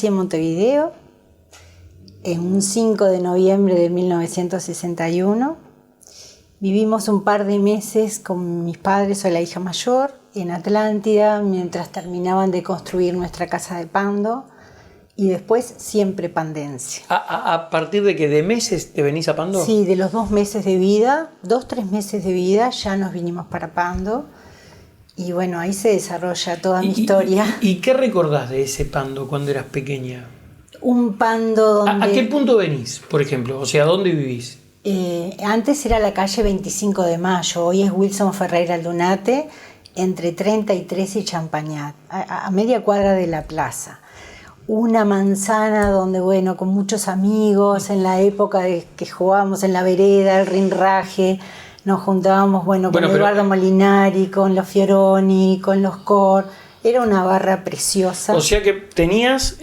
nací en Montevideo en un 5 de noviembre de 1961. Vivimos un par de meses con mis padres, soy la hija mayor, en Atlántida, mientras terminaban de construir nuestra casa de Pando, y después siempre pandense. ¿A partir de que de meses te venís a Pando? Sí, de los 2 meses de vida, 3 meses de vida, ya nos vinimos para Pando. Y bueno, ahí se desarrolla toda mi historia. ¿Y qué recordás de ese Pando cuando eras pequeña? Un Pando donde... ¿A qué punto venís, por ejemplo? O sea, ¿dónde vivís? Antes era la calle 25 de Mayo, hoy es Wilson Ferreira Aldunate, entre 33 y Champañat, a media cuadra de la plaza. Una manzana donde, bueno, con muchos amigos, en la época de que jugábamos en la vereda, el rinraje, nos juntábamos, con Eduardo Molinari, con los Fioroni, con los Cor. Era una barra preciosa. O sea que tenías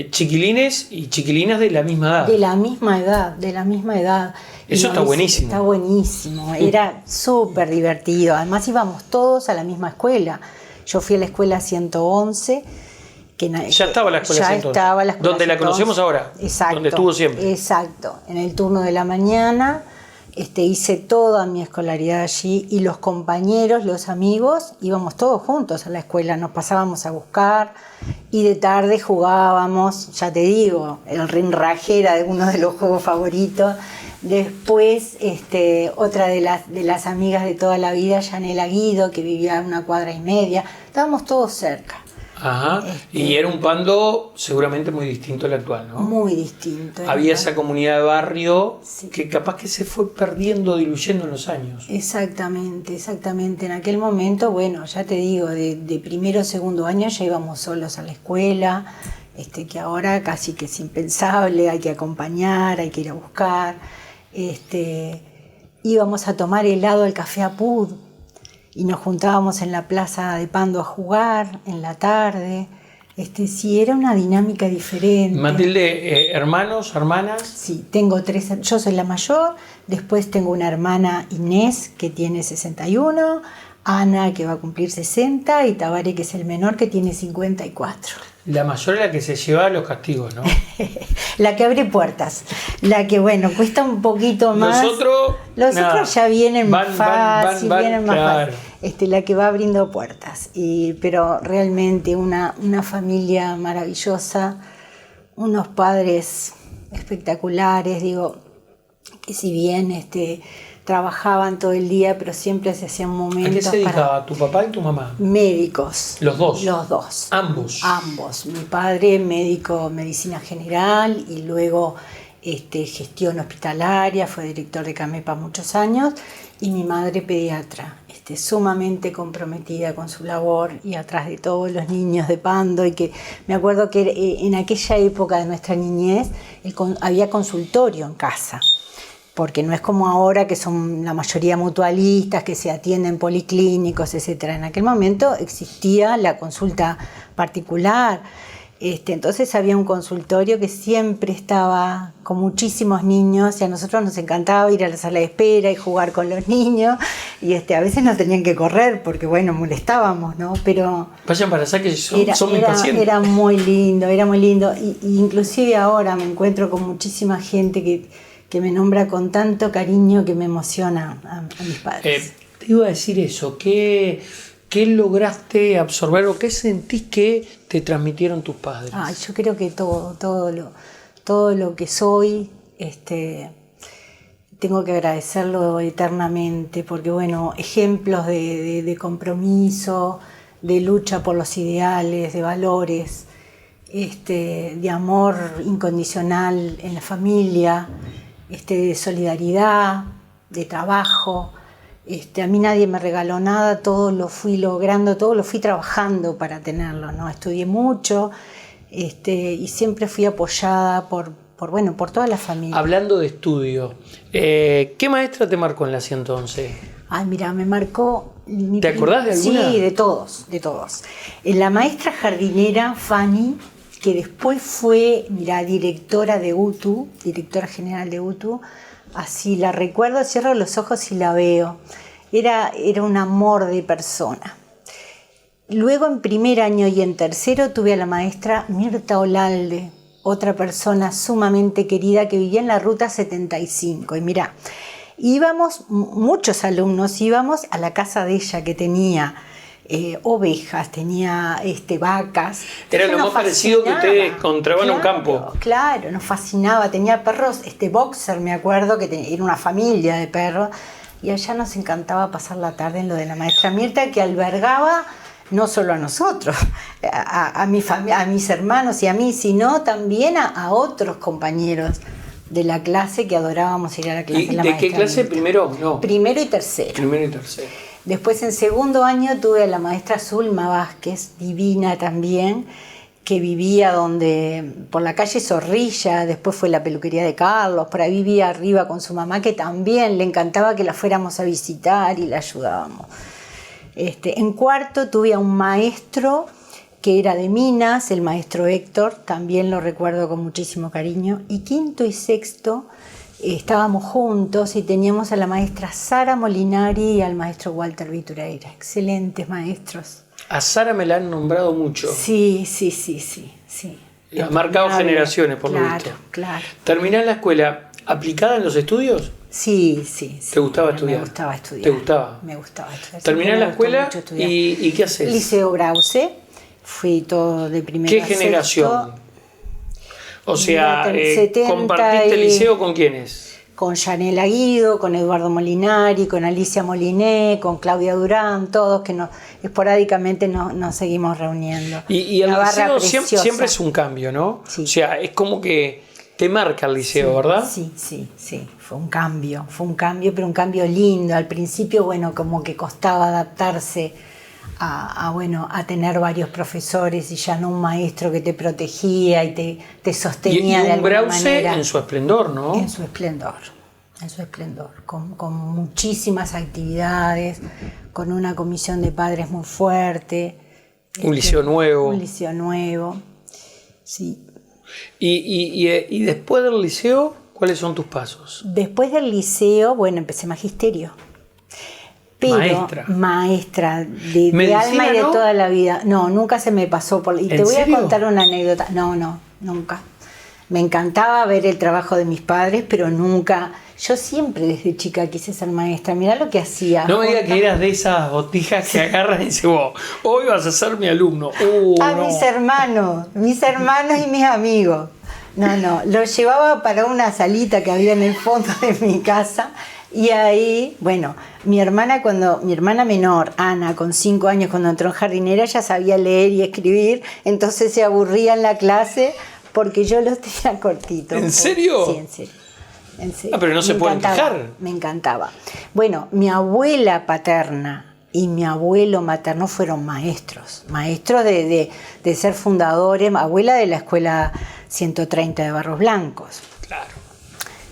chiquilines y chiquilinas de la misma edad. De la misma edad. Eso está buenísimo. Está buenísimo, era súper divertido. Además íbamos todos a la misma escuela. Yo fui a la escuela 111. Ya estaba la escuela 111. Estaba la escuela donde 111. La conocemos ahora. Exacto. Donde estuvo siempre. Exacto. En el turno de la mañana hice toda mi escolaridad allí y los compañeros, los amigos, íbamos todos juntos a la escuela. Nos pasábamos a buscar y de tarde jugábamos, ya te digo, el rinraje era uno de los juegos favoritos. Después, otra de las amigas de toda la vida, Yanela Guido, que vivía a 1,5 cuadras. Estábamos todos cerca. Ajá. Y era un Pando seguramente muy distinto al actual, ¿no? Muy distinto. Había esa comunidad de barrio, sí, que capaz que se fue perdiendo, diluyendo en los años. Exactamente. En aquel momento, bueno, ya te digo, de primero o segundo año ya íbamos solos a la escuela, que ahora casi que es impensable, hay que acompañar, hay que ir a buscar. Íbamos a tomar helado al Café Apud y nos juntábamos en la plaza de Pando a jugar en la tarde. Sí, era una dinámica diferente. Matilde, ¿hermanos, hermanas? Sí, tengo 3, yo soy la mayor, después tengo una hermana Inés que tiene 61, Ana que va a cumplir 60 y Tabaré que es el menor que tiene 54. La mayor es la que se lleva los castigos, ¿no? La que abre puertas, la que, bueno, cuesta un poquito más. Los otros ya vienen más fácil, vienen más claro. fácil. La que va abriendo puertas. Pero realmente una familia maravillosa, unos padres espectaculares, digo, que si bien trabajaban todo el día, pero siempre se hacían momentos. ¿A qué se dedicaba tu papá y tu mamá? Médicos. ¿Los dos? Los dos. ¿Ambos? Mi padre, médico, medicina general, y luego gestión hospitalaria, fue director de CAMEPA muchos años, y mi madre pediatra, sumamente comprometida con su labor y atrás de todos los niños de Pando. Y que me acuerdo que en aquella época de nuestra niñez había consultorio en casa, porque no es como ahora que son la mayoría mutualistas, que se atienden policlínicos, etc. En aquel momento existía la consulta particular. Entonces había un consultorio que siempre estaba con muchísimos niños y a nosotros nos encantaba ir a la sala de espera y jugar con los niños y a veces nos tenían que correr porque, bueno, molestábamos, ¿no? Pero vayan para allá que son muy pacientes. Era muy lindo. Y inclusive ahora me encuentro con muchísima gente que me nombra con tanto cariño que me emociona a mis padres. Te iba a decir eso, ¿qué lograste absorber o qué sentís que te transmitieron tus padres? Yo creo que todo lo que soy, tengo que agradecerlo eternamente, porque bueno, ejemplos de compromiso, de lucha por los ideales, de valores, de amor incondicional en la familia, de solidaridad, de trabajo. A mí nadie me regaló nada, todo lo fui logrando, todo lo fui trabajando para tenerlo, ¿no? Estudié mucho y siempre fui apoyada por toda la familia. Hablando de estudio, ¿qué maestra te marcó en la 111? Mira, me marcó... ¿Te acordás de alguna? Sí, de todos. La maestra jardinera Fanny, que después fue, directora de UTU, directora general de UTU. Así la recuerdo, cierro los ojos y la veo. Era un amor de persona. Luego en primer año y en tercero tuve a la maestra Mirta Olalde, otra persona sumamente querida que vivía en la Ruta 75. Y mirá, íbamos, muchos alumnos íbamos a la casa de ella que tenía ovejas, tenía vacas. Era lo más parecido que ustedes encontraban en un campo. Claro, nos fascinaba. Tenía perros, boxer, me acuerdo, que era una familia de perros. Y allá nos encantaba pasar la tarde en lo de la maestra Mirta, que albergaba no solo a nosotros, a mis hermanos y a mí, sino también a otros compañeros de la clase que adorábamos ir a la clase. ¿Y de qué clase? Mirta. ¿Primero? No. Primero y tercero. Primero y tercero. Después en segundo año tuve a la maestra Zulma Vázquez, divina también, que vivía por la calle Zorrilla, después fue la peluquería de Carlos, por ahí vivía arriba con su mamá, que también le encantaba que la fuéramos a visitar y la ayudábamos. En cuarto tuve a un maestro que era de Minas, el maestro Héctor, también lo recuerdo con muchísimo cariño, y quinto y sexto estábamos juntos y teníamos a la maestra Sara Molinari y al maestro Walter Vitureira, excelentes maestros. A Sara me la han nombrado mucho. Sí. Ha marcado generaciones, por lo visto. Claro. ¿Terminás la escuela aplicada en los estudios? Sí. ¿Te gustaba estudiar? Me gustaba estudiar. ¿Te gustaba? Me gustaba estudiar. ¿Terminás la escuela y qué haces? Liceo Brause, fui todo de primero ¿Qué a generación? Sexto. O sea, 70 ¿compartiste el liceo con quiénes? Con Yanela Guido, con Eduardo Molinari, con Alicia Moliné, con Claudia Durán, todos que esporádicamente nos seguimos reuniendo. Y el liceo siempre es un cambio, ¿no? Sí. O sea, es como que te marca el liceo, ¿verdad? Sí. Fue un cambio, pero un cambio lindo. Al principio, como que costaba adaptarse a tener varios profesores y ya no un maestro que te protegía y te sostenía de alguna manera. Y un Brause en su esplendor, ¿no? En su esplendor, con muchísimas actividades, con una comisión de padres muy fuerte. Un liceo nuevo. Sí. Y después del liceo, ¿cuáles son tus pasos? Después del liceo, empecé magisterio. Pero maestra de alma y de toda la vida. No, nunca se me pasó por... Y te voy a contar una anécdota. No, nunca. Me encantaba ver el trabajo de mis padres, pero nunca... Yo siempre desde chica quise ser maestra. Mirá lo que hacía. No me digas que eras de esas botijas que agarran y dices, hoy vas a ser mi alumno. Mis hermanos y mis amigos. No, los llevaba para una salita que había en el fondo de mi casa. Y ahí, mi hermana menor, Ana, con 5 años, cuando entró en jardinera, ya sabía leer y escribir, entonces se aburría en la clase porque yo los tenía cortitos. ¿En serio? Sí, en serio. Pero no se pueden quejar. Me encantaba. Mi abuela paterna y mi abuelo materno fueron maestros de ser fundadores, abuela de la escuela 130 de Barros Blancos. Claro.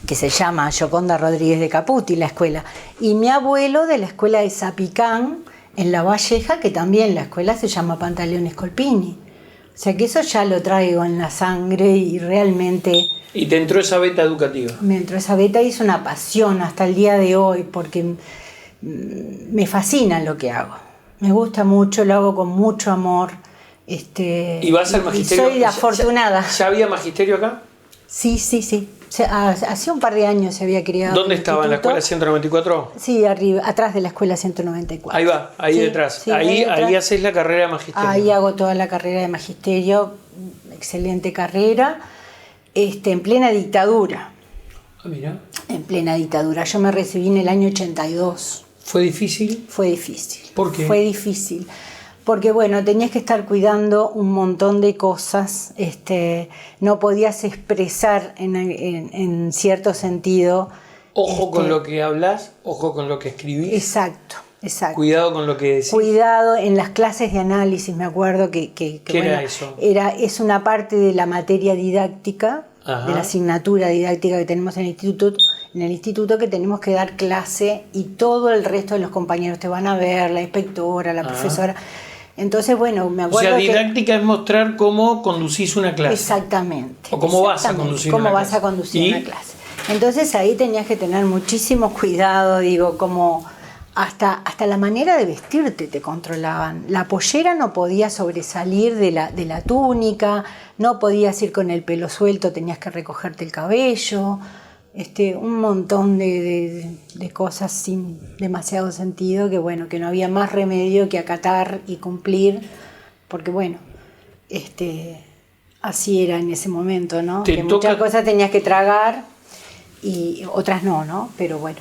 Que se llama Yoconda Rodríguez de Caputi, la escuela, y mi abuelo de la escuela de Zapicán, en La Valleja, que también la escuela se llama Pantaleón Scolpini. O sea que eso ya lo traigo en la sangre y realmente... ¿Y te entró esa beta educativa? Me entró esa beta y es una pasión hasta el día de hoy, porque me fascina lo que hago. Me gusta mucho, lo hago con mucho amor. ¿Y vas al magisterio? Soy afortunada. ¿Ya había magisterio acá? Sí. Hacía un par de años se había creado. ¿Dónde estaba? ¿En la escuela 194? Sí, arriba, atrás de la escuela 194. Ahí va, detrás. Sí, ahí haces la carrera de magisterio. Ahí hago toda la carrera de magisterio, excelente carrera, en plena dictadura. Mira. En plena dictadura. Yo me recibí en el año 82. ¿Fue difícil? Fue difícil. ¿Por qué? Fue difícil. Porque tenías que estar cuidando un montón de cosas, no podías expresar en cierto sentido. Ojo con lo que hablas, ojo con lo que escribís. Exacto. Cuidado con lo que decís. Cuidado en las clases de análisis, me acuerdo que ¿Qué era eso? Es una parte de la materia didáctica, Ajá. de la asignatura didáctica que tenemos en el instituto que tenemos que dar clase y todo el resto de los compañeros te van a ver, la inspectora, la profesora. Entonces, me acuerdo. O sea, didáctica es mostrar cómo conducís una clase. Exactamente. O cómo vas a conducir una clase. Cómo vas a conducir una clase. Entonces ahí tenías que tener muchísimo cuidado, como hasta la manera de vestirte te controlaban. La pollera no podía sobresalir de la túnica, no podías ir con el pelo suelto, tenías que recogerte el cabello, un montón de cosas sin demasiado sentido, que bueno, que no había más remedio que acatar y cumplir, porque bueno, así era en ese momento, ¿no? Que muchas cosas tenías que tragar y otras no, pero bueno.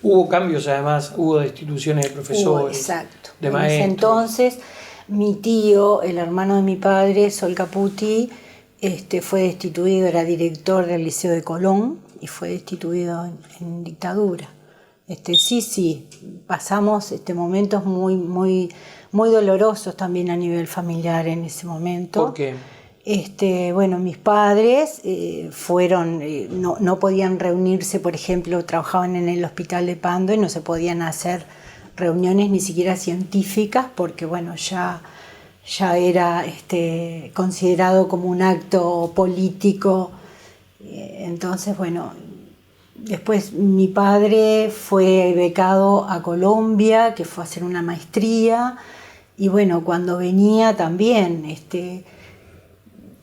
Hubo cambios, además, hubo destituciones de profesores, exacto. De maestros. En ese entonces, mi tío, el hermano de mi padre, Sol Caputi, fue destituido, era director del Liceo de Colón y fue destituido en dictadura. Sí, pasamos momentos muy, muy, muy dolorosos también a nivel familiar en ese momento. ¿Por qué? Bueno, mis padres fueron, no podían reunirse, por ejemplo, trabajaban en el hospital de Pando y no se podían hacer reuniones ni siquiera científicas porque, bueno, ya era considerado como un acto político. Entonces, bueno, después mi padre fue becado a Colombia, que fue a hacer una maestría, y bueno, cuando venía también,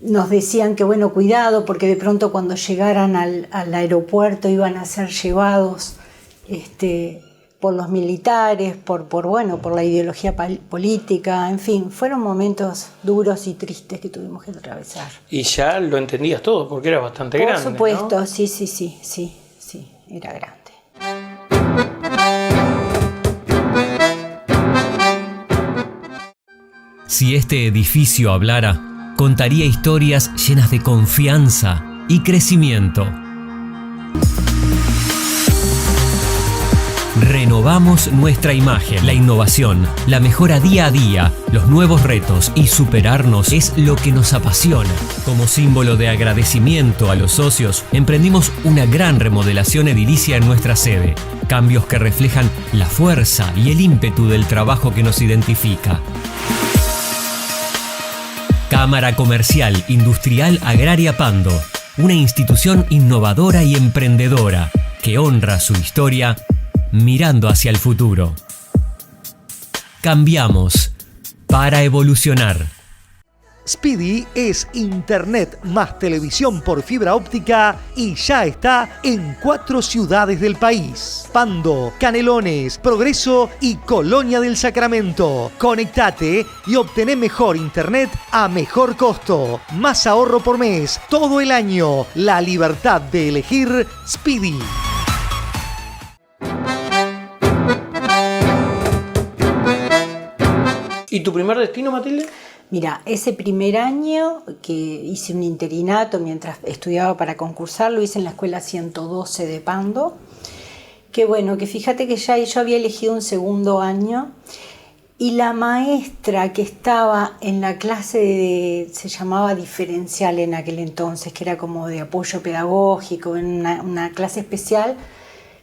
nos decían que bueno, cuidado, porque de pronto cuando llegaran al aeropuerto iban a ser llevados por los militares, por la ideología política, en fin, fueron momentos duros y tristes que tuvimos que atravesar. Y ya lo entendías todo, porque era bastante grande, Por supuesto, ¿no? Sí, era grande. Si este edificio hablara, contaría historias llenas de confianza y crecimiento. Renovamos nuestra imagen. La innovación, la mejora día a día, los nuevos retos y superarnos es lo que nos apasiona. Como símbolo de agradecimiento a los socios, emprendimos una gran remodelación edilicia en nuestra sede. Cambios que reflejan la fuerza y el ímpetu del trabajo que nos identifica. Cámara Comercial Industrial Agraria Pando, una institución innovadora y emprendedora que honra su historia mirando hacia el futuro. Cambiamos para evolucionar. Speedy es internet más televisión por fibra óptica y ya está en 4 ciudades del país: Pando, Canelones, Progreso y Colonia del Sacramento. Conectate y obtené mejor internet a mejor costo. Más ahorro por mes todo el año. La libertad de elegir Speedy. ¿Y tu primer destino, Matilde? Mira, ese primer año que hice un interinato mientras estudiaba para concursar, lo hice en la escuela 112 de Pando, que bueno, que fíjate que ya yo había elegido un segundo año y la maestra que estaba en la clase se llamaba diferencial en aquel entonces, que era como de apoyo pedagógico, en una clase especial,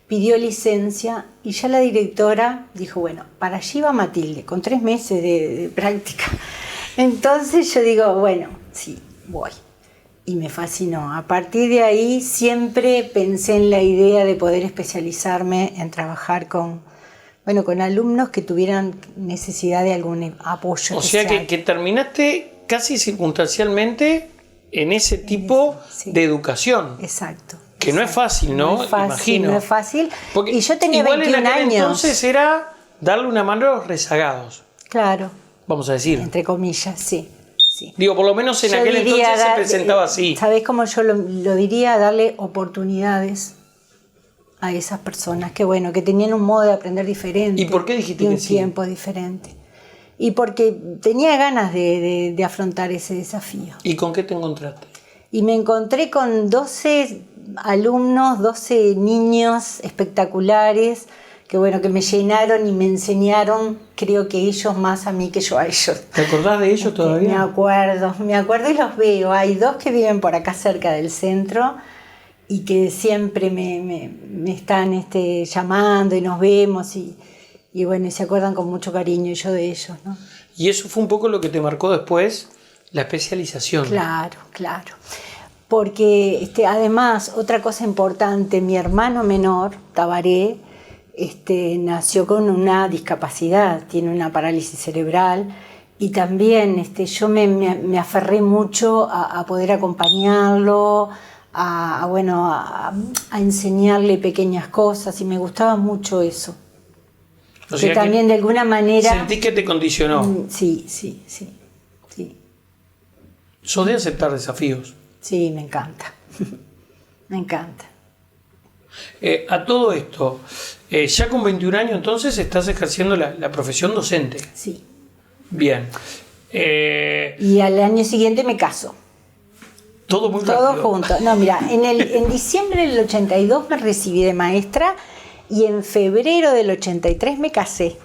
pidió licencia y ya la directora dijo, bueno, para allí va Matilde, con 3 meses de práctica. Entonces yo digo, bueno, sí, voy. Y me fascinó. A partir de ahí siempre pensé en la idea de poder especializarme en trabajar con alumnos que tuvieran necesidad de algún apoyo. O sea que terminaste casi circunstancialmente en ese tipo de educación. Exacto. Que no es fácil, ¿no? No es fácil, imagino. No es fácil. Porque y yo tenía igual 21 en aquel años. Entonces era darle una mano a los rezagados. Claro. Vamos a decir. Entre comillas, sí. Digo, por lo menos en aquel entonces se presentaba así. ¿Sabés cómo yo lo diría? Darle oportunidades a esas personas que, bueno, que tenían un modo de aprender diferente. ¿Y por qué dijiste que sí? Un tiempo diferente. Y porque tenía ganas de afrontar ese desafío. ¿Y con qué te encontraste? Y me encontré con 12 alumnos, 12 niños espectaculares, que bueno, que me llenaron y me enseñaron, creo que ellos más a mí que yo a ellos. ¿Te acordás de ellos todavía? Me acuerdo y los veo. Hay 2 que viven por acá cerca del centro y que siempre me están llamando y nos vemos y bueno, y se acuerdan con mucho cariño y yo de ellos, ¿no? Y eso fue un poco lo que te marcó después, la especialización. Claro. Porque además, otra cosa importante, mi hermano menor, Tabaré, nació con una discapacidad, tiene una parálisis cerebral. Y también yo me aferré mucho a poder acompañarlo, a enseñarle pequeñas cosas, y me gustaba mucho eso. O sea que también de alguna manera... ¿Sentís que te condicionó? Sí. ¿Sos de aceptar desafíos? Sí, me encanta. Me encanta. A todo esto, ya con 21 años entonces estás ejerciendo la profesión docente. Sí. Bien. Y al año siguiente me caso. Todo muy Todo rápido. junto. No, mira, en diciembre del 82 me recibí de maestra y en febrero del 83 me casé.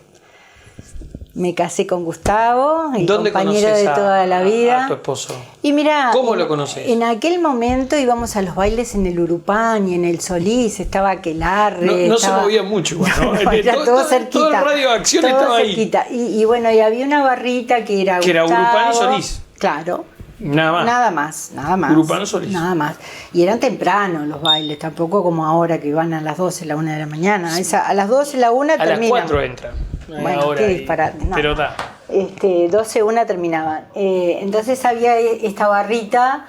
Me casé con Gustavo, el ¿Dónde compañero conoces de toda la vida. a tu esposo? Y mira, ¿Cómo lo conoces? En aquel momento íbamos a los bailes en el Urupán y en el Solís, estaba Aquelarre. No se movía mucho, ¿no? Era todo cerquita. Todo el radio de acción todo estaba cerquita. ahí. Y bueno, y había una barrita que era Gustavo, Urupán y Solís. Claro. Nada más. Nada más. Urupán o Solís. Nada más. Y eran tempranos los bailes, tampoco como ahora que van a las 12, la 1 de la mañana. A las 12, la 1 terminan. A las 4 entran. Bueno, ahora qué disparate. No. Pero da. 12, 1 terminaban. Entonces había esta barrita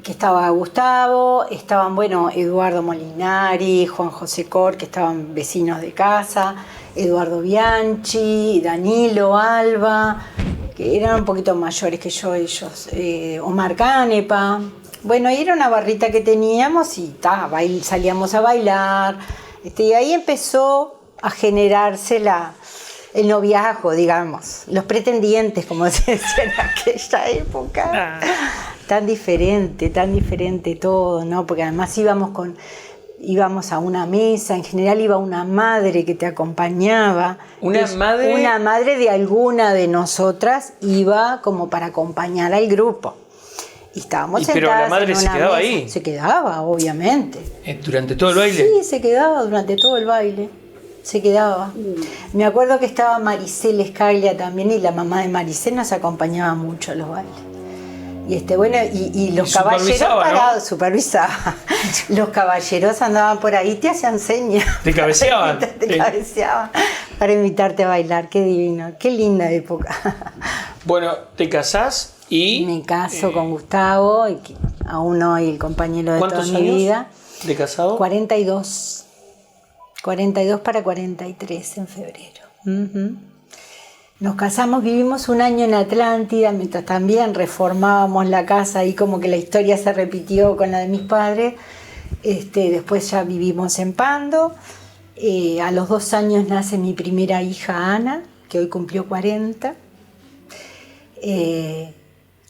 que estaba Gustavo, estaban, Eduardo Molinari, Juan José Cor, que estaban vecinos de casa, Eduardo Bianchi, Danilo Alba, que eran un poquito mayores que yo ellos, Omar Canepa. Bueno, y era una barrita que teníamos y salíamos a bailar. Y ahí empezó a generarse el noviazgo, digamos, los pretendientes, como se decía en aquella época. Tan diferente todo, ¿no? Porque además íbamos a una mesa, en general iba una madre que te acompañaba. ¿Una madre? Una madre de alguna de nosotras iba como para acompañar al grupo. Y estábamos sentadas. Pero la madre en se una quedaba mesa. ahí. Se quedaba, obviamente. ¿Durante todo el baile? Sí, se quedaba durante todo el baile. Se quedaba. Me acuerdo que estaba Maricel Escaglia también, y la mamá de Maricel nos acompañaba mucho a los bailes. Y los caballeros parados, ¿no? Supervisaba. Los caballeros andaban por ahí, te hacían señas. ¿Te cabeceaban? Te cabeceaban para invitarte a bailar. Qué divino, qué linda época. Bueno, te casás y... Me caso con Gustavo, y aún hoy el compañero de toda mi vida. ¿Cuántos años de casado? 42 para 43 en febrero. Uh-huh. Nos casamos, vivimos un año en Atlántida, mientras también reformábamos la casa, y como que la historia se repitió con la de mis padres. Después ya vivimos en Pando. A los 2 años nace mi primera hija, Ana, que hoy cumplió 40.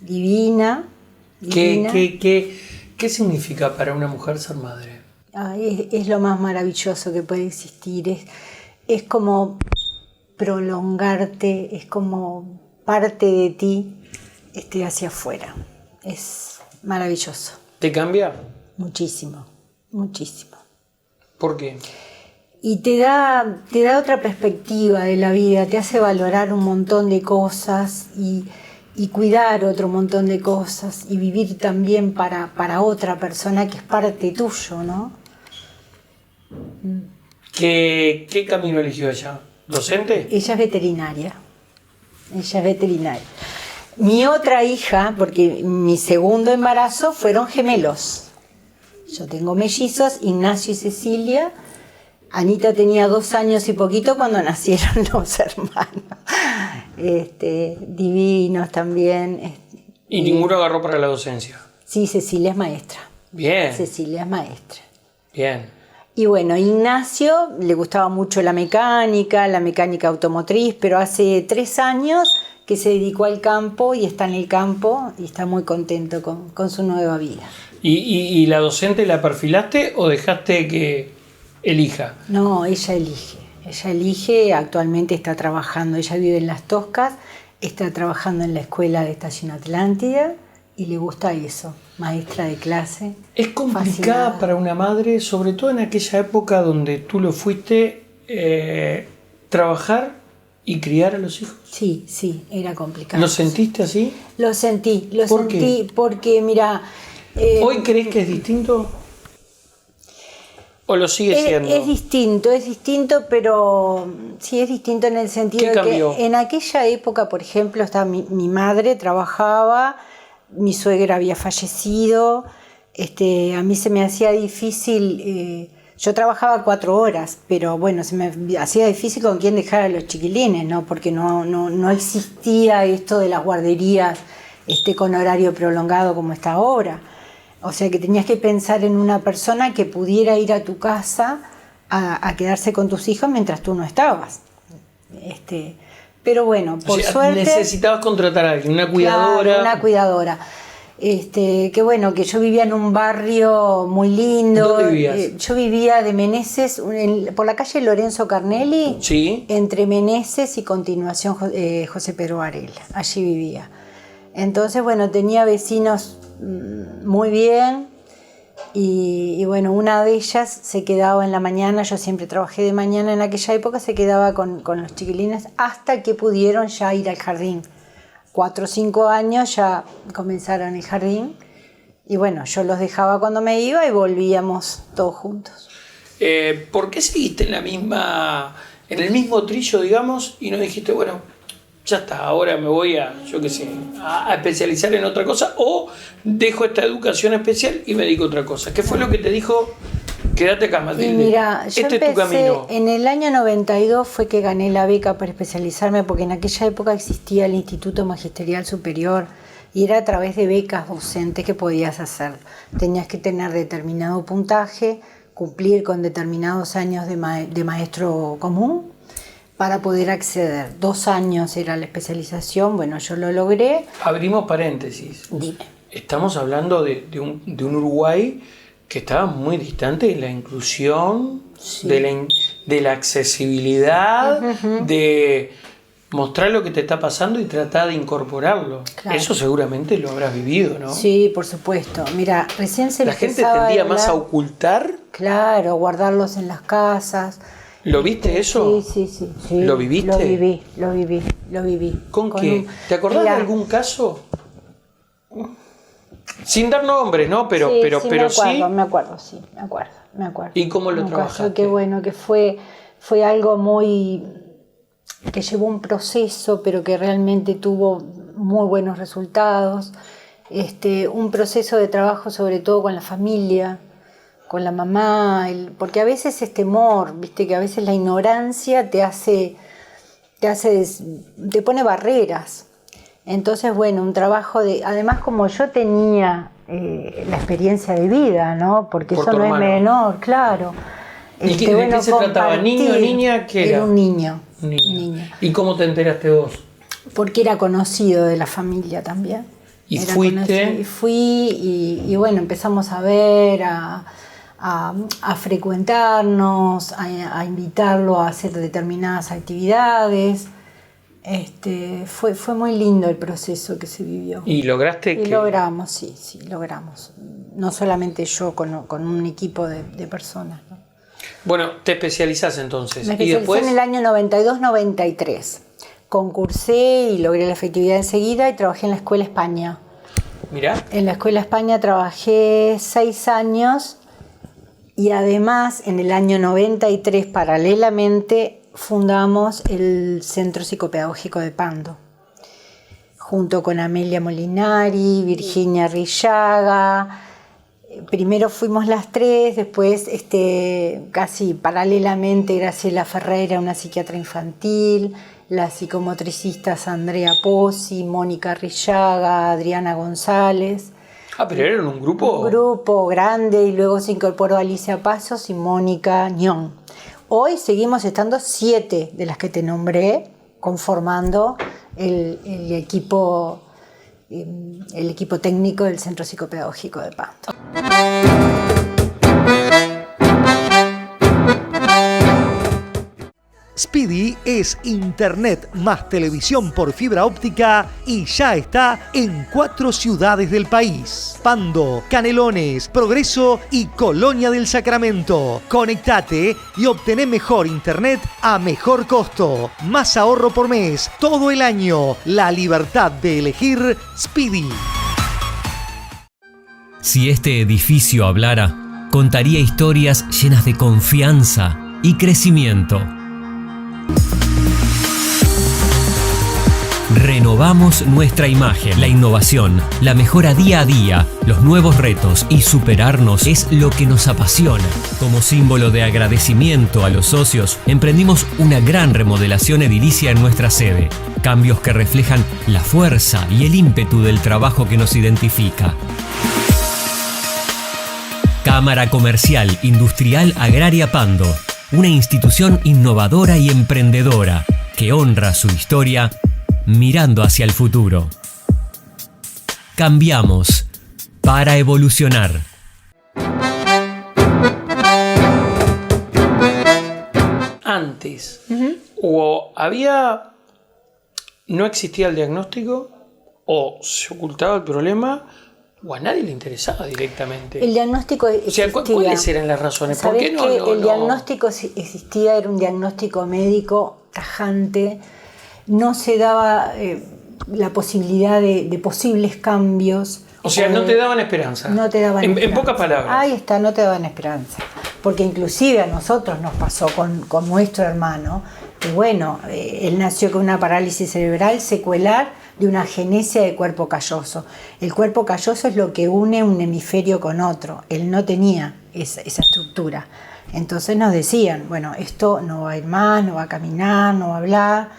Divina. ¿Qué significa para una mujer ser madre? Es lo más maravilloso que puede existir. Es como prolongarte, es como parte de ti hacia afuera. Es maravilloso. ¿Te cambia? Muchísimo. ¿Por qué? Y te da otra perspectiva de la vida, te hace valorar un montón de cosas y cuidar otro montón de cosas, y vivir también para otra persona que es parte tuyo, ¿no? ¿Qué camino eligió ella? ¿Docente? Ella es veterinaria. Mi otra hija, porque mi segundo embarazo fueron gemelos. Yo tengo mellizos, Ignacio y Cecilia. Anita tenía 2 años y poquito cuando nacieron los hermanos. Divinos también. ¿Y ninguno agarró para la docencia? Sí, Cecilia es maestra. Bien. Cecilia es maestra. Bien. Y bueno, Ignacio le gustaba mucho la mecánica automotriz, pero hace 3 años que se dedicó al campo y está en el campo y está muy contento con su nueva vida. ¿Y la docente la perfilaste o dejaste que elija? No, ella elige, actualmente está trabajando, ella vive en Las Toscas, está trabajando en la escuela de Estación Atlántida y le gusta eso, maestra de clase. Es complicada fascinada. Para una madre, sobre todo en aquella época donde tú lo fuiste, trabajar y criar a los hijos. Sí, era complicado. ¿Lo sentiste así? Lo sentí ¿Por qué? Porque mira... ¿Hoy crees que es distinto? ¿O lo sigue siendo? Es distinto, pero sí es distinto en el sentido de que en aquella época, por ejemplo, estaba mi madre trabajaba, mi suegra había fallecido, a mí se me hacía difícil, yo trabajaba 4 horas, pero bueno, se me hacía difícil con quién dejar a los chiquilines, ¿no? Porque no existía esto de las guarderías con horario prolongado como está ahora. O sea que tenías que pensar en una persona que pudiera ir a tu casa a quedarse con tus hijos mientras tú no estabas. Pero bueno, por suerte... Necesitabas contratar a alguien, una cuidadora. Claro, una cuidadora. Que bueno, que yo vivía en un barrio muy lindo. ¿Dónde vivías? Yo vivía de Meneses, por la calle Lorenzo Carnelli, sí, entre Meneses y continuación José Pedro Varela. Allí vivía. Entonces, bueno, tenía vecinos muy bien y bueno, una de ellas se quedaba en la mañana, yo siempre trabajé de mañana en aquella época, se quedaba con los chiquilines hasta que pudieron ya ir al jardín. 4 o 5 años ya comenzaron el jardín y bueno, yo los dejaba cuando me iba y volvíamos todos juntos. ¿Por qué seguiste en el mismo trillo, digamos, y no dijiste, bueno, ya está, ahora me voy a especializar en otra cosa, o dejo esta educación especial y me dedico a otra cosa? ¿Qué fue lo que te dijo? Quédate acá, Matilde. Y mira, yo este es tu camino. En el año 92 fue que gané la beca para especializarme, porque en aquella época existía el Instituto Magisterial Superior y era a través de becas docentes que podías hacer. Tenías que tener determinado puntaje, cumplir con determinados años de maestro común para poder acceder. 2 años era la especialización, bueno, yo lo logré. Abrimos paréntesis. Dime. Estamos hablando de un Uruguay que estaba muy distante de la inclusión, sí, de la accesibilidad, de mostrar lo que te está pasando y tratar de incorporarlo. Claro. Eso seguramente lo habrás vivido, ¿no? Sí, por supuesto. Mira, recién se la gente tendía más a ocultar. Claro, guardarlos en las casas. ¿Lo viste eso? Sí. ¿Lo viviste? Lo viví. ¿Con qué? ¿Te acordás de algún caso? Sin dar nombres, ¿no? Pero sí. Me acuerdo. ¿Y cómo lo trabajaste? Caso que bueno, que fue algo muy... que llevó un proceso, pero que realmente tuvo muy buenos resultados. Un proceso de trabajo sobre todo con la familia, con la mamá, porque a veces es temor, viste, que a veces la ignorancia te pone barreras. Entonces, bueno, un trabajo además como yo tenía la experiencia de vida, ¿no? Porque eso no es menor, claro. ¿Y de qué se trataba? ¿Niño o niña? ¿Qué era? Era un niño. ¿Y cómo te enteraste vos? Porque era conocido de la familia también. ¿Y fuiste? Fui y bueno, empezamos a ver, a frecuentarnos, a invitarlo a hacer determinadas actividades. Fue muy lindo el proceso que se vivió. ¿Y lograste que...? Logramos, sí, logramos. No solamente yo, con un equipo de personas, ¿no? Bueno, te especializás entonces. Me especialicé ¿Y después? En el año 92-93. Concursé y logré la efectividad enseguida y trabajé en la Escuela España. Mirá. En la Escuela España trabajé 6 años y además en el año 93 paralelamente fundamos el Centro Psicopedagógico de Pando, junto con Amelia Molinari, Virginia Rillaga. Primero fuimos las 3, después casi paralelamente Graciela Ferreira, una psiquiatra infantil, las psicomotricistas Andrea Pozzi, Mónica Rillaga, Adriana González. Ah, pero eran un grupo. Un grupo grande, y luego se incorporó Alicia Pasos y Mónica Ñón. Hoy seguimos estando 7 de las que te nombré, conformando el equipo técnico del Centro Psicopedagógico de Pando. Speedy es internet más televisión por fibra óptica y ya está en 4 ciudades del país: Pando, Canelones, Progreso y Colonia del Sacramento. Conectate y obtené mejor internet a mejor costo. Más ahorro por mes todo el año. La libertad de elegir Speedy. Si este edificio hablara, contaría historias llenas de confianza y crecimiento. Renovamos nuestra imagen, la innovación, la mejora día a día, los nuevos retos y superarnos es lo que nos apasiona. Como símbolo de agradecimiento a los socios, emprendimos una gran remodelación edilicia en nuestra sede. Cambios que reflejan la fuerza y el ímpetu del trabajo que nos identifica. Cámara Comercial Industrial Agraria Pando, una institución innovadora y emprendedora que honra su historia mirando hacia el futuro. Cambiamos para evolucionar. Antes, o no existía el diagnóstico, o se ocultaba el problema, o a nadie le interesaba directamente. El diagnóstico existía. O sea, ¿cuáles eran las razones? ¿Por qué no? El diagnóstico existía, era un diagnóstico médico tajante, no se daba la posibilidad de posibles cambios. O sea, no te daban esperanza. No te daban esperanza. En pocas palabras. Ahí está, no te daban esperanza. Porque inclusive a nosotros nos pasó con nuestro hermano, que bueno, él nació con una parálisis cerebral secuelar de una agenesia de cuerpo calloso. El cuerpo calloso es lo que une un hemisferio con otro. Él no tenía esa estructura. Entonces nos decían, bueno, esto no va a ir más, no va a caminar, no va a hablar.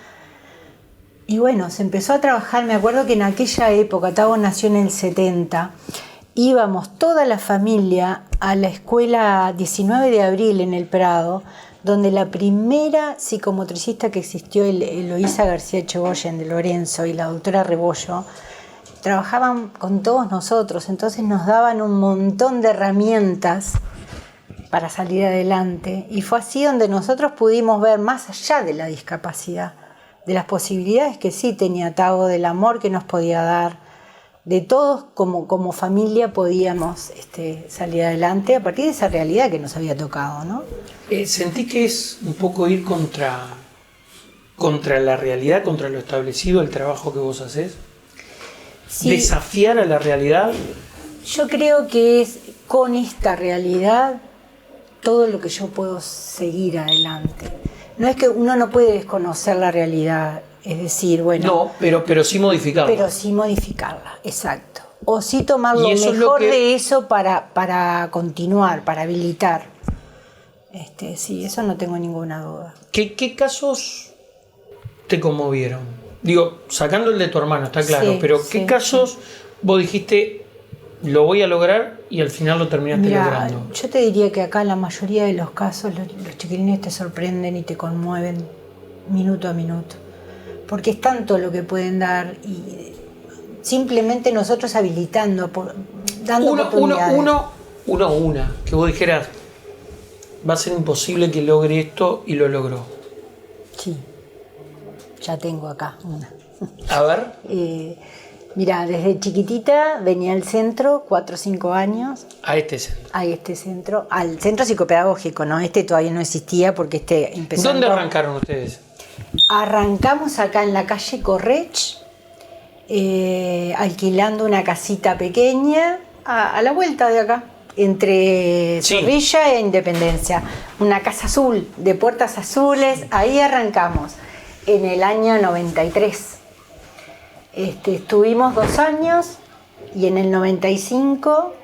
Y bueno, se empezó a trabajar. Me acuerdo que en aquella época, Tavo nació en el 70, íbamos toda la familia a la escuela 19 de abril en el Prado, donde la primera psicomotricista que existió, Eloísa García Echegoyen de Lorenzo y la doctora Rebollo, trabajaban con todos nosotros. Entonces nos daban un montón de herramientas para salir adelante. Y fue así donde nosotros pudimos ver más allá de la discapacidad, de las posibilidades que sí tenía Tavo, del amor que nos podía dar, de todos como familia podíamos salir adelante a partir de esa realidad que nos había tocado, ¿no? ¿Sentí que es un poco ir contra la realidad, contra lo establecido, el trabajo que vos hacés? Sí. ¿Desafiar a la realidad? Yo creo que es con esta realidad todo lo que yo puedo seguir adelante. No es que uno no puede desconocer la realidad, es decir, bueno... No, pero sí modificarla. Pero sí modificarla, exacto. O sí tomar lo mejor de eso para continuar, para habilitar. Sí, eso no tengo ninguna duda. ¿Qué casos te conmovieron? Digo, sacando el de tu hermano, está claro, sí, pero ¿qué casos vos dijiste, lo voy a lograr y al final lo terminaste logrando? Yo te diría que acá en la mayoría de los casos los chiquilines te sorprenden y te conmueven minuto a minuto. Porque es tanto lo que pueden dar y simplemente nosotros habilitando, dando oportunidades. Una, que vos dijeras, va a ser imposible que logre esto y lo logró. Sí, ya tengo acá una. A ver. Mirá, desde chiquitita venía al centro, 4 o 5 años. A este centro. Al centro psicopedagógico, ¿no? Todavía no existía porque empezó... ¿Dónde arrancaron ustedes? Arrancamos acá en la calle Correch, alquilando una casita pequeña a la vuelta de acá, entre Zorrilla e Independencia. Una casa azul, de puertas azules, ahí arrancamos, en el año 93. Estuvimos 2 años y en el 95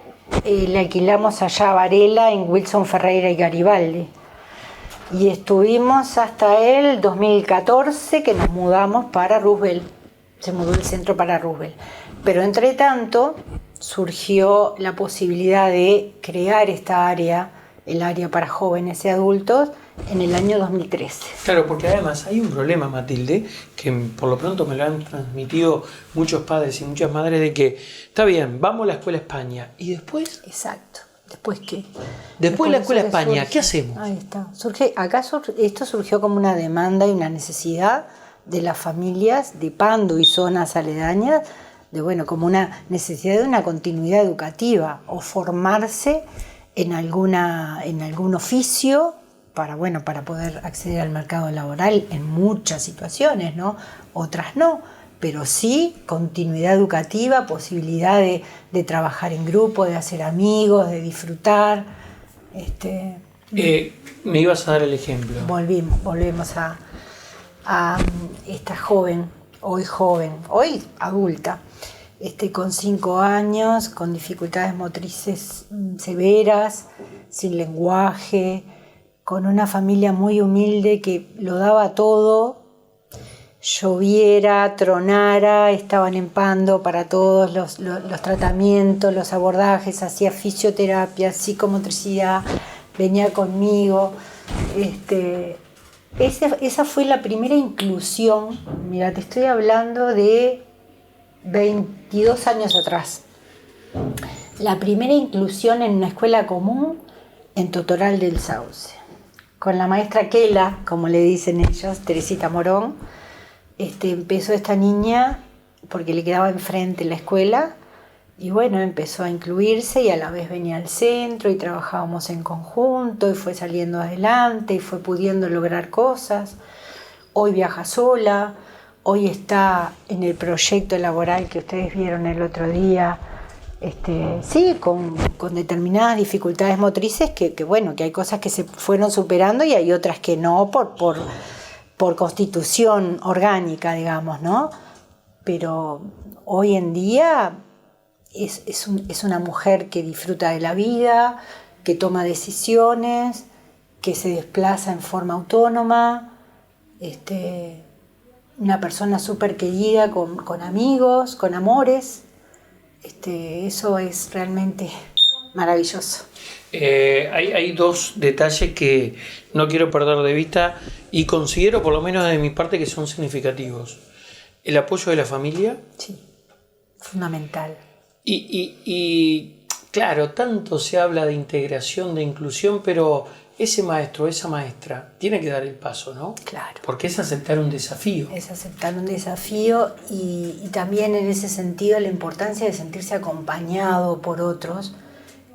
le alquilamos allá a Varela, en Wilson Ferreira y Garibaldi. Y estuvimos hasta el 2014 que nos mudamos para Roosevelt. Se mudó el centro para Roosevelt. Pero entre tanto surgió la posibilidad de crear esta área, el área para jóvenes y adultos, en el año 2013. Claro, porque además hay un problema, Matilde, que por lo pronto me lo han transmitido muchos padres y muchas madres, de que está bien, vamos a la Escuela España y después... Exacto. ¿Después qué? Después de la Escuela España, ¿qué hacemos? Ahí está. Esto surgió como una demanda y una necesidad de las familias de Pando y zonas aledañas, como una necesidad de una continuidad educativa o formarse en algún oficio para poder acceder al mercado laboral en muchas situaciones, ¿no? Otras no. Pero sí continuidad educativa, posibilidad de trabajar en grupo, de hacer amigos, de disfrutar. Me ibas a dar el ejemplo. Volvemos a esta joven, hoy adulta, con 5 años, con dificultades motrices severas, sin lenguaje, con una familia muy humilde que lo daba todo, lloviera, tronara, estaban en Pando para todos los tratamientos, los abordajes, hacía fisioterapia, psicomotricidad, venía conmigo. Esa fue la primera inclusión. Mira, te estoy hablando de 22 años atrás. La primera inclusión en una escuela común en Totoral del Sauce. Con la maestra Kela, como le dicen ellos, Teresita Morón, empezó esta niña porque le quedaba enfrente la escuela y bueno, empezó a incluirse y a la vez venía al centro y trabajábamos en conjunto y fue saliendo adelante y fue pudiendo lograr cosas. Hoy viaja sola, hoy está en el proyecto laboral que ustedes vieron el otro día, sí, con determinadas dificultades motrices que bueno, que hay cosas que se fueron superando y hay otras que no por constitución orgánica, digamos, ¿no? Pero hoy en día es una mujer que disfruta de la vida, que toma decisiones, que se desplaza en forma autónoma, una persona súper querida con amigos, con amores. Eso es realmente maravilloso. Hay 2 detalles que no quiero perder de vista y considero, por lo menos de mi parte, que son significativos. El apoyo de la familia. Sí, fundamental. Y claro, tanto se habla de integración, de inclusión, pero ese maestro, esa maestra, tiene que dar el paso, ¿no? Claro. Porque es aceptar un desafío. Es aceptar un desafío y también en ese sentido la importancia de sentirse acompañado por otros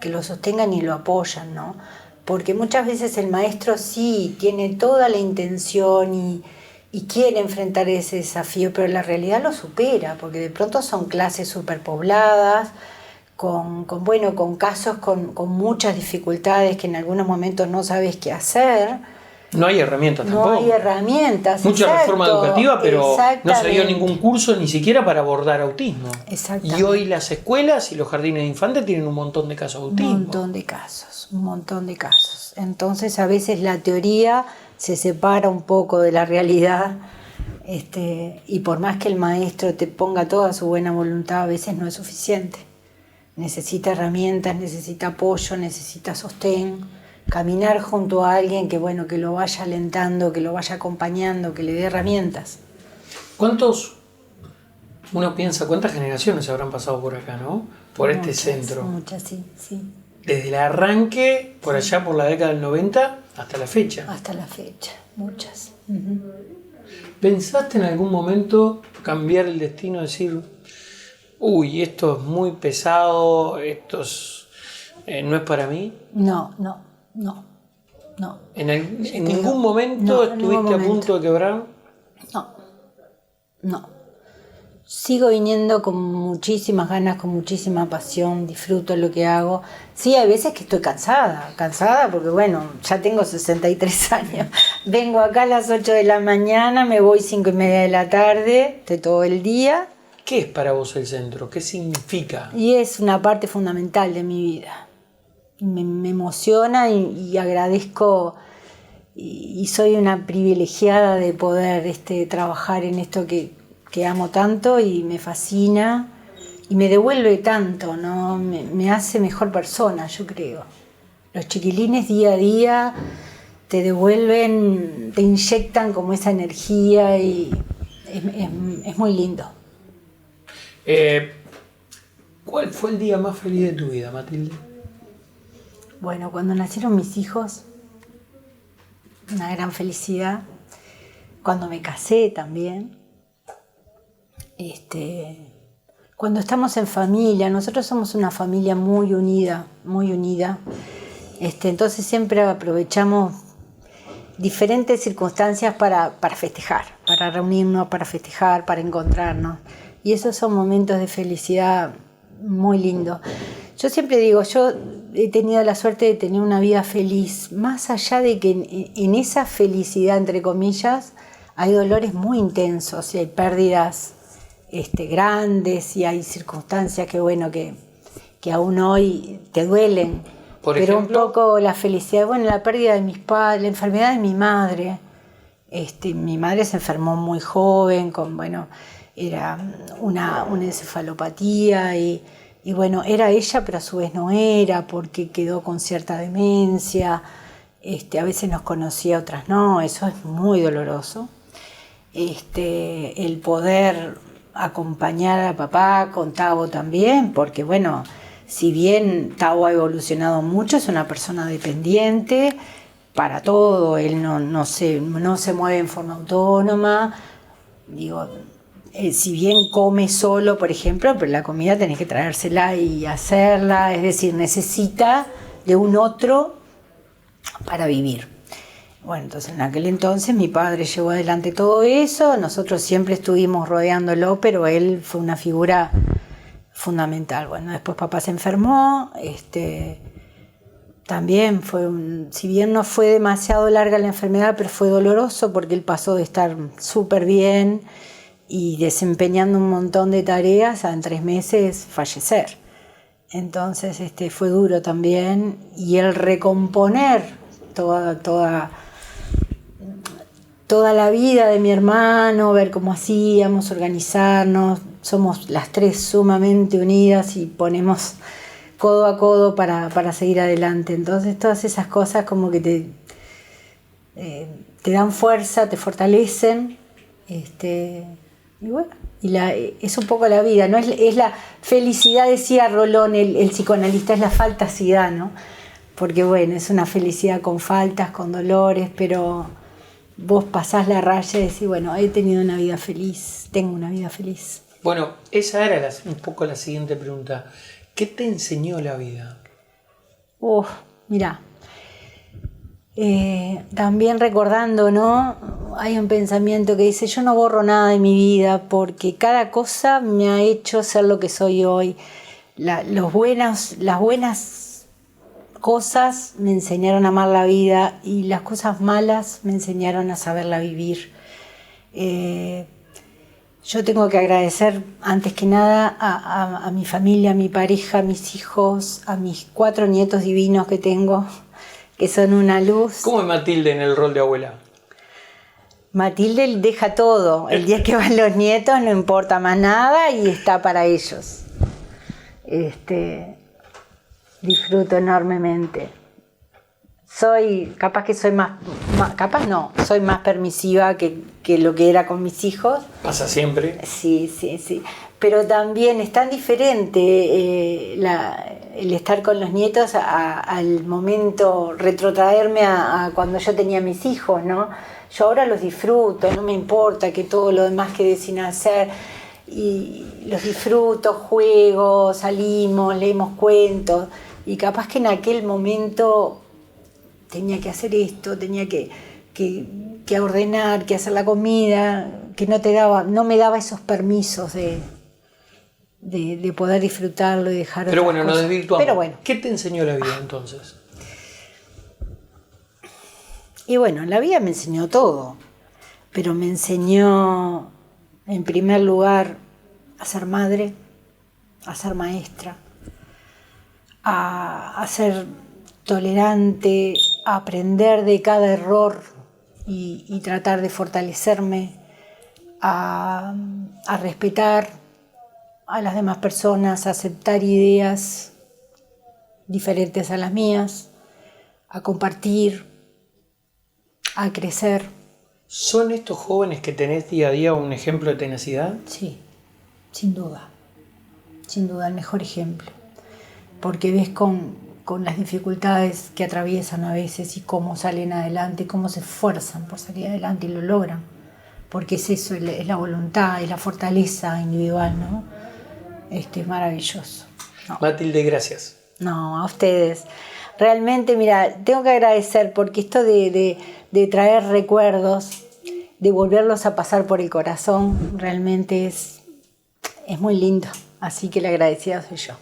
que lo sostengan y lo apoyan, ¿no? Porque muchas veces el maestro sí tiene toda la intención y quiere enfrentar ese desafío, pero la realidad lo supera, porque de pronto son clases superpobladas, con casos con muchas dificultades que en algunos momentos no sabes qué hacer. No hay herramientas tampoco. No hay herramientas. Mucha reforma educativa, pero no se dio ningún curso ni siquiera para abordar autismo. Exactamente. Y hoy las escuelas y los jardines de infantes tienen un montón de casos de autismo. Un montón de casos. Entonces a veces la teoría se separa un poco de la realidad, y por más que el maestro te ponga toda su buena voluntad, a veces no es suficiente. Necesita herramientas, necesita apoyo, necesita sostén, caminar junto a alguien que lo vaya alentando, que lo vaya acompañando, que le dé herramientas. Uno piensa cuántas generaciones habrán pasado por acá, ¿no? Por este centro. Muchas, sí. Desde el arranque, por allá por la década del 90, hasta la fecha. Hasta la fecha, muchas. ¿Pensaste en algún momento cambiar el destino, decir, uy, esto es muy pesado, esto no es para mí? No. ¿En ningún momento estuviste a punto de quebrar? No. Sigo viniendo con muchísimas ganas, con muchísima pasión, disfruto lo que hago. Sí, hay veces que estoy cansada porque ya tengo 63 años. Vengo acá a las 8 de la mañana, me voy 5:30 de la tarde, estoy todo el día. ¿Qué es para vos el centro? ¿Qué significa? Y es una parte fundamental de mi vida. Me emociona y agradezco y soy una privilegiada de poder trabajar en esto que amo tanto y me fascina y me devuelve tanto, ¿no? Me hace mejor persona, yo creo. Los chiquilines día a día te devuelven, te inyectan como esa energía y es muy lindo. ¿Cuál fue el día más feliz de tu vida, Matilde? Bueno, cuando nacieron mis hijos, una gran felicidad. Cuando me casé también. Cuando estamos en familia, nosotros somos una familia muy unida. Entonces siempre aprovechamos diferentes circunstancias para festejar, para reunirnos, para festejar, para encontrarnos. Y esos son momentos de felicidad muy lindos. Yo siempre digo, yo he tenido la suerte de tener una vida feliz, más allá de que en esa felicidad, entre comillas, hay dolores muy intensos y hay pérdidas grandes y hay circunstancias que aún hoy te duelen. Por Pero ejemplo, un poco la felicidad, la pérdida de mis padres, la enfermedad de mi madre. Mi madre se enfermó muy joven, era una encefalopatía y era ella, pero a su vez no era, porque quedó con cierta demencia. A veces nos conocía, otras no, eso es muy doloroso. El poder acompañar a papá con Tavo también, porque si bien Tavo ha evolucionado mucho, es una persona dependiente para todo, él no se mueve en forma autónoma, si bien come solo, por ejemplo, pero la comida tenés que traérsela y hacerla, es decir, necesita de un otro para vivir. Entonces en aquel entonces mi padre llevó adelante todo eso, nosotros siempre estuvimos rodeándolo, pero él fue una figura fundamental. Después papá se enfermó, también si bien no fue demasiado larga la enfermedad, pero fue doloroso porque él pasó de estar súper bien y desempeñando un montón de tareas a en 3 meses fallecer. Entonces fue duro también, y el recomponer toda la vida de mi hermano, ver cómo hacíamos, organizarnos. Somos las 3 sumamente unidas y ponemos codo a codo para seguir adelante. Entonces todas esas cosas como que te dan fuerza, te fortalecen, es un poco la vida, ¿no? Es la felicidad, decía Rolón, el psicoanalista, es la faltacidad, ¿no? Porque es una felicidad con faltas, con dolores, pero vos pasás la raya y decís, he tenido una vida feliz, tengo una vida feliz. Esa era un poco la siguiente pregunta. ¿Qué te enseñó la vida? Mirá, también recordando, ¿no? Hay un pensamiento que dice, yo no borro nada de mi vida porque cada cosa me ha hecho ser lo que soy hoy. Las buenas cosas me enseñaron a amar la vida y las cosas malas me enseñaron a saberla vivir. Yo tengo que agradecer antes que nada a mi familia, a mi pareja, a mis hijos, a mis 4 nietos divinos que tengo, que son una luz. ¿Cómo es Matilde en el rol de abuela? Matilde deja todo. El día que van los nietos no importa más nada y está para ellos. Disfruto enormemente. Soy más permisiva que lo que era con mis hijos. ¿Pasa siempre? Sí. Pero también es tan diferente el estar con los nietos al momento, retrotraerme a cuando yo tenía mis hijos, ¿no? Yo ahora los disfruto, no me importa que todo lo demás quede sin hacer. Y los disfruto, juego, salimos, leemos cuentos. Y capaz que en aquel momento tenía que hacer esto, tenía que ordenar, que hacer la comida, que no me daba esos permisos de poder disfrutarlo y dejar. Pero nos desvirtuamos. Pero ¿Qué te enseñó la vida entonces? Y la vida me enseñó todo, pero me enseñó en primer lugar a ser madre, a ser maestra, a ser tolerante, a aprender de cada error y tratar de fortalecerme, a respetar a las demás personas, a aceptar ideas diferentes a las mías, a compartir, a crecer. ¿Son estos jóvenes que tenés día a día un ejemplo de tenacidad? Sí, sin duda, el mejor ejemplo, porque ves con las dificultades que atraviesan a veces y cómo salen adelante, cómo se esfuerzan por salir adelante y lo logran, porque es eso, es la voluntad, es la fortaleza individual, ¿no? Es maravilloso. No. Matilde, gracias. No, a ustedes. Realmente, mira, tengo que agradecer porque esto de traer recuerdos, de volverlos a pasar por el corazón, realmente es muy lindo. Así que la agradecida soy yo.